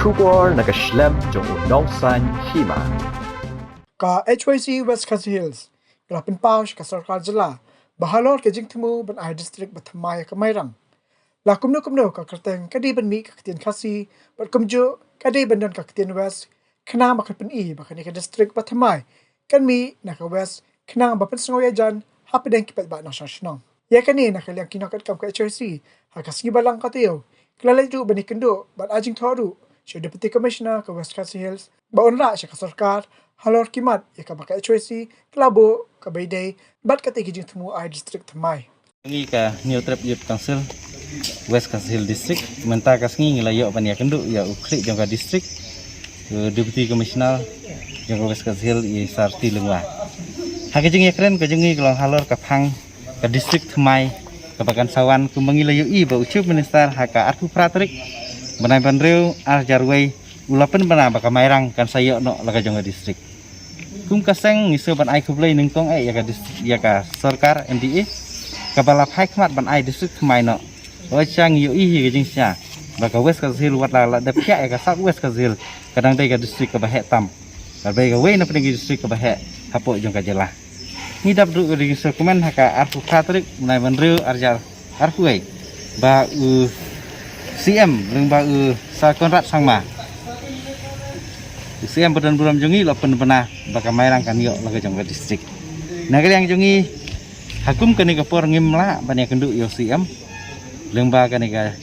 Shubor nakaslem jong unongsan hima. Ka HYC West Khasi Hills, Kelapin Paush, ka Sarkar Jila, Bahalor ke Jingtimu ban ai district Bathamai ka Mairang. La kumno ka kerteng kadi ban mi ka Ketian Khasi, bat kumju kadi ban dan ka Ketian West, kena makan i bakani ka district Bathamai, kan mi na ka West, kena bapan sengoya jan, hapideng kipat ba na syashnong. Ya kani na kaliang kinakat kam ka HYC, hakasi balang katiyo, kelalai ju bani kendo, bat ajing thoru, siya Deputy Commissioner ka West Khasi Hills, baon ra siya ka Sarkar, halor kimat ya ka baka HYC, kelabo ka Bayday, bat kati kijing temu ai district Thamai. Ngi ka New Trap Youth Council West Khasi Hills District menta ka sngi ngila yo pan ya kendu ya ukli jong ka district Deputy Commissioner jong West Khasi Hills i sarti lengwa. Ha ka jeng yakren ka jengi kelong halor ka phang ka district Thamai ka bakan sawan ku mangila yo i ba ucup minister ha ka artu pratrik banai bandreu ar jarwei ulapen bana ba ka Mairang kan sayo no laga jong ka district. Kum kaseng ngiso ban ai kublai ningtong ya ka Sarkar MDA kabala phai khmat ban ai district Thamai no oi chang yu i hi jing sia ba ka West Khasi Hills wat la da pya ya ka South West Khasi Hills kadang dai ka district ka bahe tam ka bai ka wei na pning district ka bahe hapo jong ka jela ni dap du ri so komen ha ka arfu khatrik nai ban reu arjar arfu ai ba CM leng ba sa konrat sangma CM badan buram jongi lo pen pernah baka Mairang kan yo laga jong ka district na yang jongi hakum kani ka por ngimla bani kendu yo CM leng ba kani ka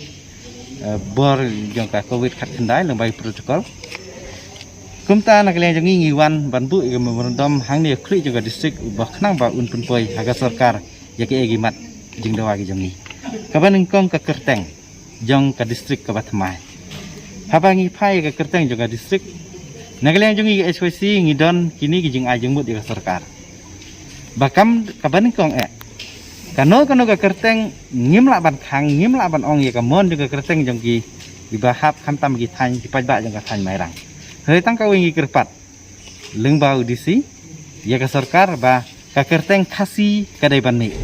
bor jong ka covid khat khandai leng ba protocol kumta na yang jongi ngiwan ban bu ga memorandum hang ni khri jong ka district ba khnang ba un pun poi haga Sarkar ya ke egimat jing dawa gi jongi ka ban kong ka kerteng jong ka district ka Bathamai habangi phai ka kerteng jong ka district nagaleng jongi HYC ngidon kini gijing ajeng mut ka Sarkar bakam kaban kong kano ka kerteng ngimla ban khang ngimla ban ong ya ka mon jong ka kerteng jong ki ibahap khantam gi than ki pajba jong ka than Mairang hei tang ka wingi kerpat leng bau disi ya ka Sarkar ba ka kerteng Khasi kadai ban mi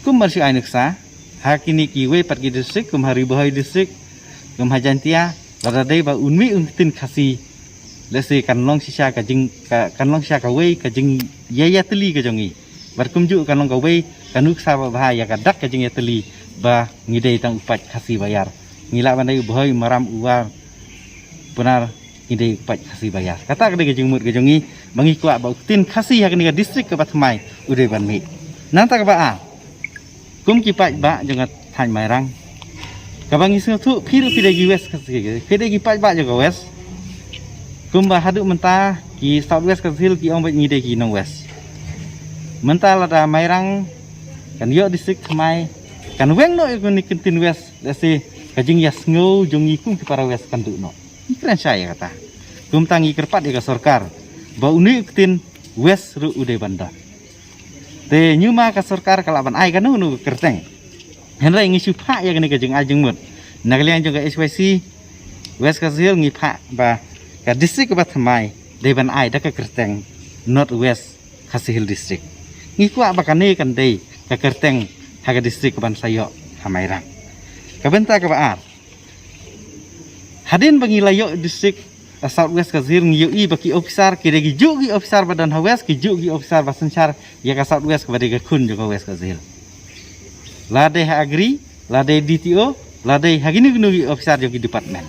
kum marsi ainuksa hakini ki we pat gi district kum hari bohoi district kum hajantia ladai ba unmi untin Khasi lese kanlong sisa ka jing kanlong sisa ka wei ka jing yaya teli ka jongi bar kumju kanlong ka wei kanuk sa ba bahaya ka dak ka jing ya teli ba ngidei tang upat Khasi bayar ngila bandai bohoi maram uar benar ngidei upat Khasi bayar kata ka jing mut ka jongi bangi kwa ba utin Khasi hakni ka district ka Bathamai udai ban mi nanta ka ba kum ki pat ba jongat than Mairang kabang isu tu phiru pidagi West Khasi pidagi pat ba jo West kumba hadu menta ki South West Khasi Hills ki ong ngide ki nong West menta lada Mairang kan yo district Thamai kan weng no ko nikin West dasi kajing yas ngau jongi kum ki para West kan du no ikran saya kata kum tangi kerpat ka Sarkar ba uni utin West ru ude bandar te nyuma ka Sarkar kalaban ai kan nu kerteng henra ingi supa ya kani kajing ajeng mut nagalian juga HYC West Khasi Hills ngi pha ba ka district ka Bathamai deban ai da ka kerteng North West Khasi Hills district ngi kwa ba kani kan dei ka kerteng ha ka district ban sayo ha Mairang ka benta ka ba hadin bangi layo district South West Khasi Hills ngi i baki officer ki regi jugi officer badan ha West ki jugi officer basenchar ya ka South West ka bade ka kun jo ka West Khasi Hills lade ha agri lade DTO lade hagini gnugi officer jo ki department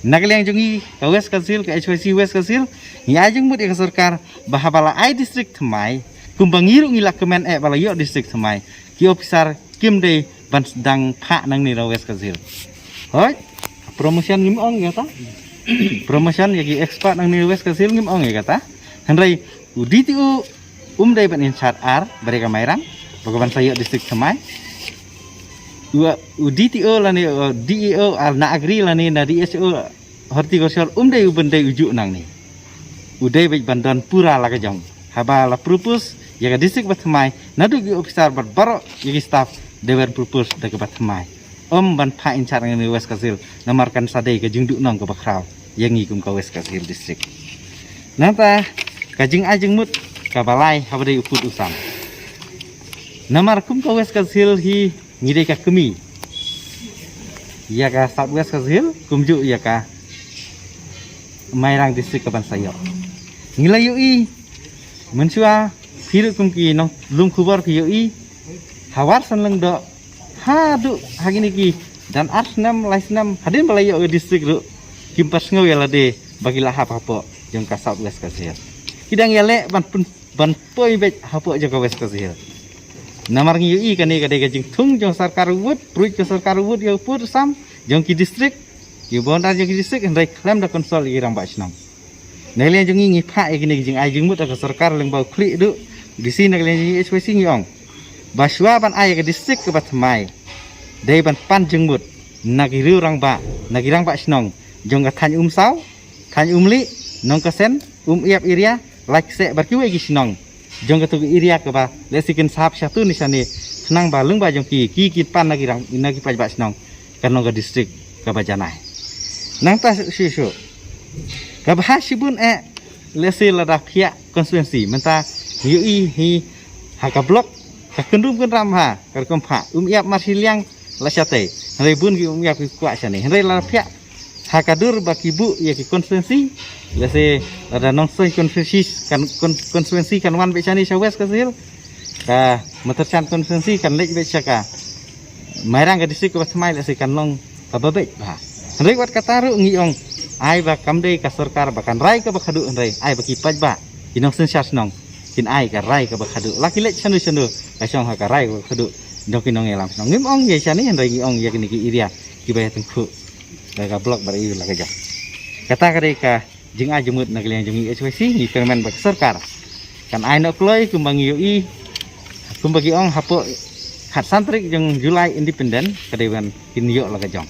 nagaleng jongi ka West Khasi Hills ka HYC West Khasi Hills ngi ajeng mut ka Sarkar bahabala ai district Thamai kumbangiru ngi lakemen bala yo district Thamai ki officer kim de ban dang pha nang ni West Khasi Hills hoi promotion ngim ong ya ta promotion ya ki expert nang ni West Khasi Hills ngim ong ya kata henrai DTO dai ban in chat ar bare ka Mairang bagaban sayo district Thamai DTO lani DEO al na agri lani na DSO horticulture dai ubendai ujuk nang ni udai baik bandan pura la ka jong haba la propose ya ka district Bathamai nadu gi officer baro ya ki staff dewan propose da ka Bathamai ban pha in charge ni West Khasi Hills namarkan sadai ka jingdu nang ka bakraw yang ngi ka West Khasi Hills district nanta ka jing ajeng mut ka balai habadai uput usam namar kum ka West Khasi Hills hi ngide ka kemi ya ka Southwest Kazil kumju ya ka Mairang district ka Bansayo ngila yui mensua phiru kumki nong lum khubor ki yui hawar sanleng do hadu hagini ki dan arsnam laisnam hadin balayo district ru kimpas ngau ya lade bagi lah apa jong ka Southwest Kazil kidang yale ban poi bet hapo jaga West Kazil namar ngi kani kadai gajing thung jong sarkar wud pruit jong sarkar wud yo pur sam jong ki district yo bondar jong ki district hendai klaim da konsol irang ba snam naglen jong ngi pha gini jing ai jing mut ka sarkar leng bau kli du di sini naglen jing HPC ngi ong baswa ban ai ka district ke batmai dei ban pan jeng mut nagiru rang ba snong jong ka than sau than li nong ka sen iap iria like se barkiu egi snong jong ka tu iria ka ba lesikin sahap satu ni sani senang ba leng ba jong ki pan nagi paj ba snong kanong ka district ka bajanai nang ta shu ka bah sibun lesi lada khia konstituensi menta yui hi haka blok ka kendum kan ram ha ka kom pha iap marhiliang la sate hre bun ki iap ki kwa sani hre la phia hakadur baki bu ya ki konstituensi lesi ada nong soi konstituensi kan wan becani Southwest Kazil ka metercan konstituensi kan lek becaka Mairang ka district ka Batmai lesi kan nong kababe ba hre wat kataru ngiong ai ba kamde ka sarkar bakan rai ka bakhadu hre ai baki paj ba inong sensas nong kin ai ka rai ka bakhadu laki lek sandu ka song ha ka rai ka bakhadu dok kinong elam nong ngim ong ye chani hre ngiong ya kini ki iria ki ba tengku ka blok bari la ka ja kata kade ka jing a jemut nagliang jungi HPC ni permen bak sarkar kan ai no kloi kumbang yui kumbagi ong hapo hat santrik jeng Julai independen kade ban kin yo la ka jong